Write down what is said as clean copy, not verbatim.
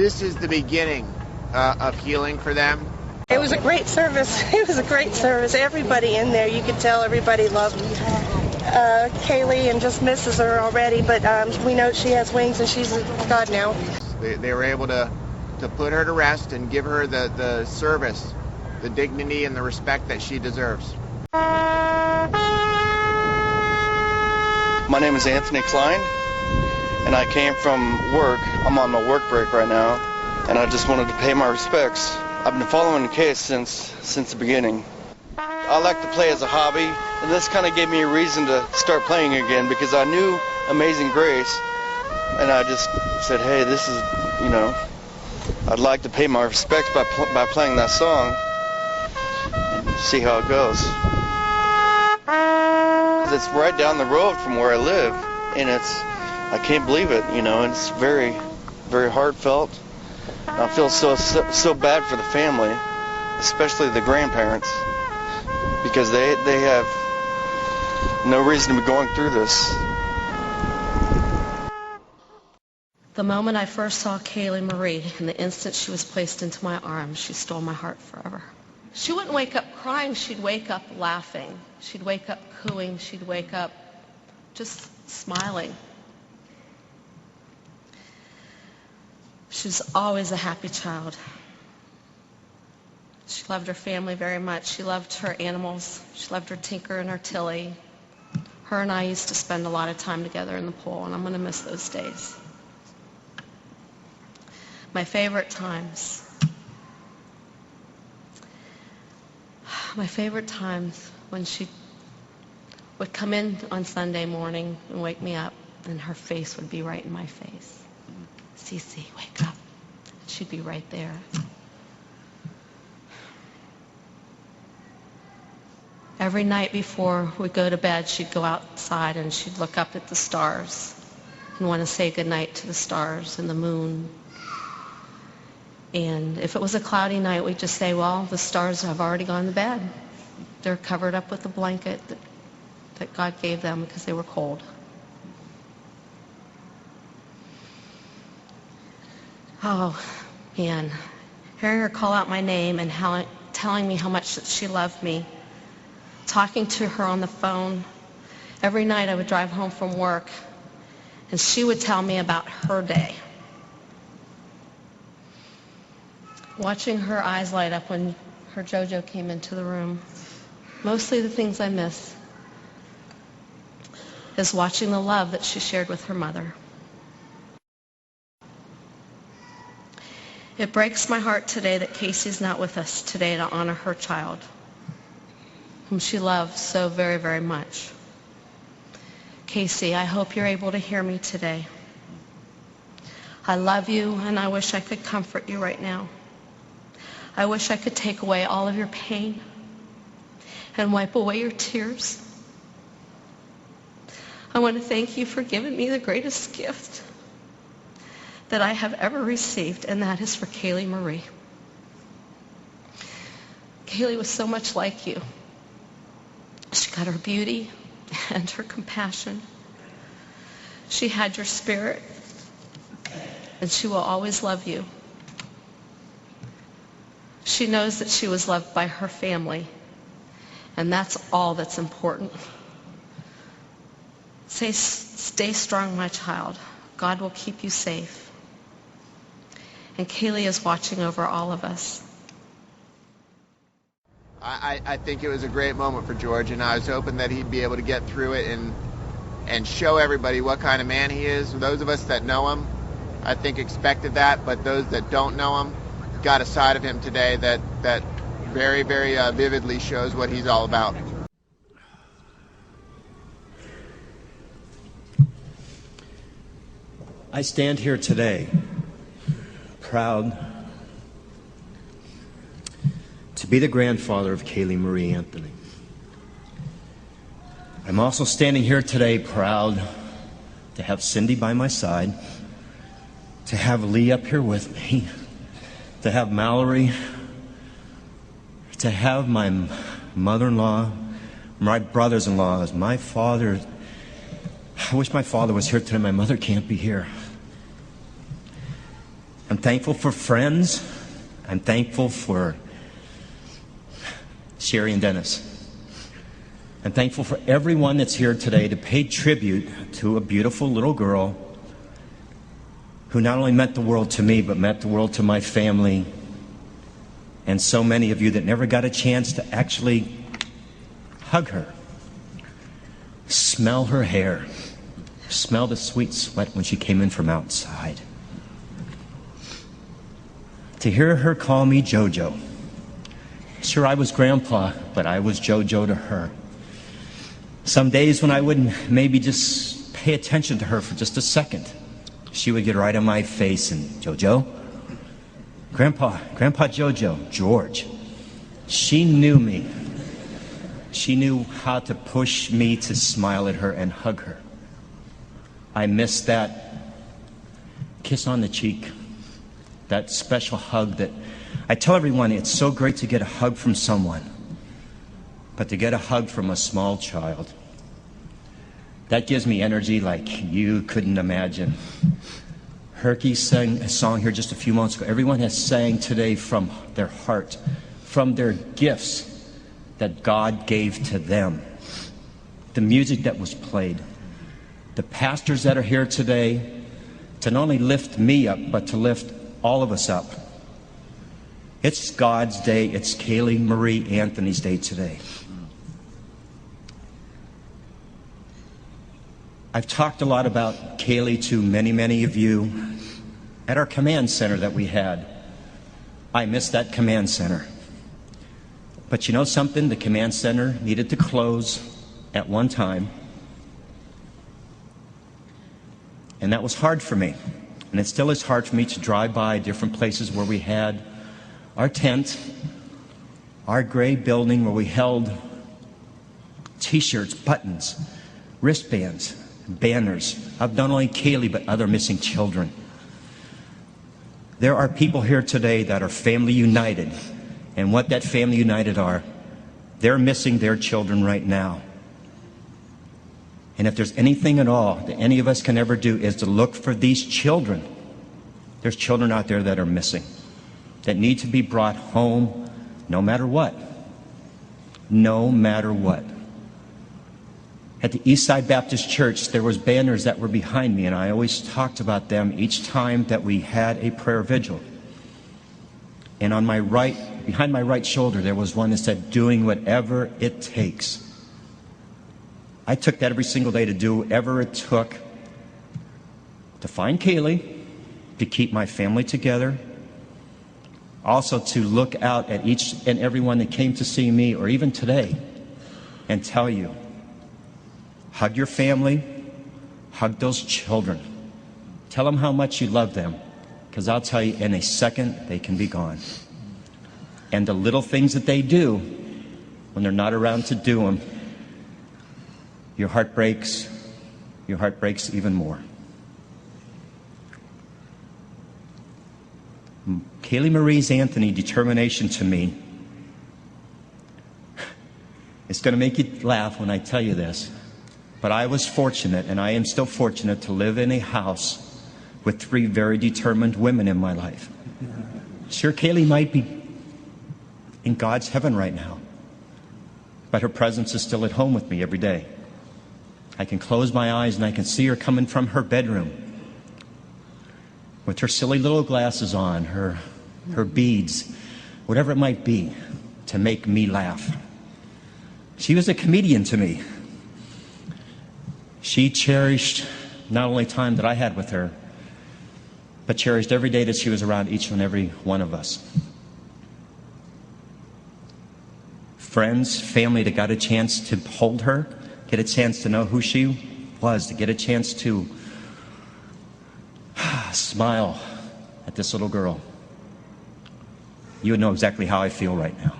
this is the beginning of healing for them. It was a great service. It was a great service. Everybody in there, you could tell everybody loved Caylee and just misses her already, but we know she has wings and she's a God now. They were able to put her to rest and give her the service, the dignity and the respect that she deserves. My name is Anthony Klein, and I came from work. I'm on my work break right now, and I just wanted to pay my respects. I've been following the case since the beginning. I like to play as a hobby, and this kind of gave me a reason to start playing again because I knew Amazing Grace, and I just said, hey, this is, I'd like to pay my respects by playing that song and see how it goes. It's right down the road from where I live, and I can't believe it, it's very, very heartfelt. I feel so bad for the family, especially the grandparents, because they have no reason to be going through this. The moment I first saw Caylee Marie, and the instant she was placed into my arms, she stole my heart forever. She wouldn't wake up crying, she'd wake up laughing. She'd wake up cooing, she'd wake up just smiling. She was always a happy child. She loved her family very much. She loved her animals. She loved her Tinker and her Tilly. Her and I used to spend a lot of time together in the pool, and I'm going to miss those days. My favorite times when she would come in on Sunday morning and wake me up, and her face would be right in my face. Cece, wake up. She'd be right there. Every night before we'd go to bed, she'd go outside and she'd look up at the stars and want to say goodnight to the stars and the moon. And if it was a cloudy night, we'd just say, well, the stars have already gone to bed. They're covered up with a blanket that God gave them because they were cold. Oh, man. Hearing her call out my name and telling me how much that she loved me, talking to her on the phone. Every night I would drive home from work, and she would tell me about her day. Watching her eyes light up when her JoJo came into the room. Mostly the things I miss is watching the love that she shared with her mother. It breaks my heart today that Casey's not with us today to honor her child, whom she loved so very, very much. Casey, I hope you're able to hear me today. I love you, and I wish I could comfort you right now. I wish I could take away all of your pain and wipe away your tears. I want to thank you for giving me the greatest gift that I have ever received, and that is for Caylee Marie. Caylee was so much like you. She got her beauty and her compassion. She had your spirit, and she will always love you. She knows that she was loved by her family, and that's all that's important. Stay strong, my child. God will keep you safe. And Caylee is watching over all of us. I think it was a great moment for George, and I was hoping that he'd be able to get through it and show everybody what kind of man he is. Those of us that know him, I think, expected that, but those that don't know him got a side of him today that very, very vividly shows what he's all about. I stand here today proud to be the grandfather of Caylee Marie Anthony. I'm also standing here today proud to have Cindy by my side, to have Lee up here with me, to have Mallory, to have my mother-in-law, my brothers-in-law, my father. I wish my father was here today. My mother can't be here. I'm thankful for friends. I'm thankful for Sherry and Dennis. I'm thankful for everyone that's here today to pay tribute to a beautiful little girl who not only meant the world to me, but meant the world to my family, and so many of you that never got a chance to actually hug her, smell her hair, smell the sweet sweat when she came in from outside. To hear her call me JoJo. Sure, I was Grandpa, but I was JoJo to her. Some days when I wouldn't maybe just pay attention to her for just a second, she would get right in my face and, JoJo? Grandpa JoJo, George. She knew me. She knew how to push me to smile at her and hug her. I miss that kiss on the cheek, that special hug that I tell everyone it's so great to get a hug from someone, but to get a hug from a small child, that gives me energy like you couldn't imagine. Herky sang a song here just a few moments ago. Everyone has sang today from their heart, from their gifts that God gave to them. The music that was played. The pastors that are here today to not only lift me up, but to lift all of us up. It's God's day. It's Caylee Marie Anthony's day today. I've talked a lot about Caylee to many of you at our command center that we had. I miss that command center. But you know something? The command center needed to close at one time. And that was hard for me. And it still is hard for me to drive by different places where we had our tent, our gray building where we held t-shirts, buttons, wristbands, banners of not only Caylee but other missing children. There are people here today that are family united, and what that family united are, they're missing their children right now. And if there's anything at all that any of us can ever do is to look for these children. There's children out there that are missing, that need to be brought home no matter what. No matter what. At the Eastside Baptist Church, there was banners that were behind me, and I always talked about them each time that we had a prayer vigil. And on my right, behind my right shoulder, there was one that said, doing whatever it takes. I took that every single day to do whatever it took to find Caylee, to keep my family together, also to look out at each and everyone that came to see me, or even today, and tell you, hug your family, hug those children. Tell them how much you love them, because I'll tell you, in a second, they can be gone. And the little things that they do, when they're not around to do them, your heart breaks even more. Caylee Marie's Anthony determination to me, it's going to make you laugh when I tell you this, but I was fortunate, and I am still fortunate, to live in a house with 3 very determined women in my life. Sure, Caylee might be in God's heaven right now, but her presence is still at home with me every day. I can close my eyes and I can see her coming from her bedroom with her silly little glasses on, her beads, whatever it might be, to make me laugh. She was a comedian to me. She cherished not only time that I had with her, but cherished every day that she was around each and every one of us. Friends, family that got a chance to hold her, get a chance to know who she was, to get a chance to smile at this little girl. You would know exactly how I feel right now.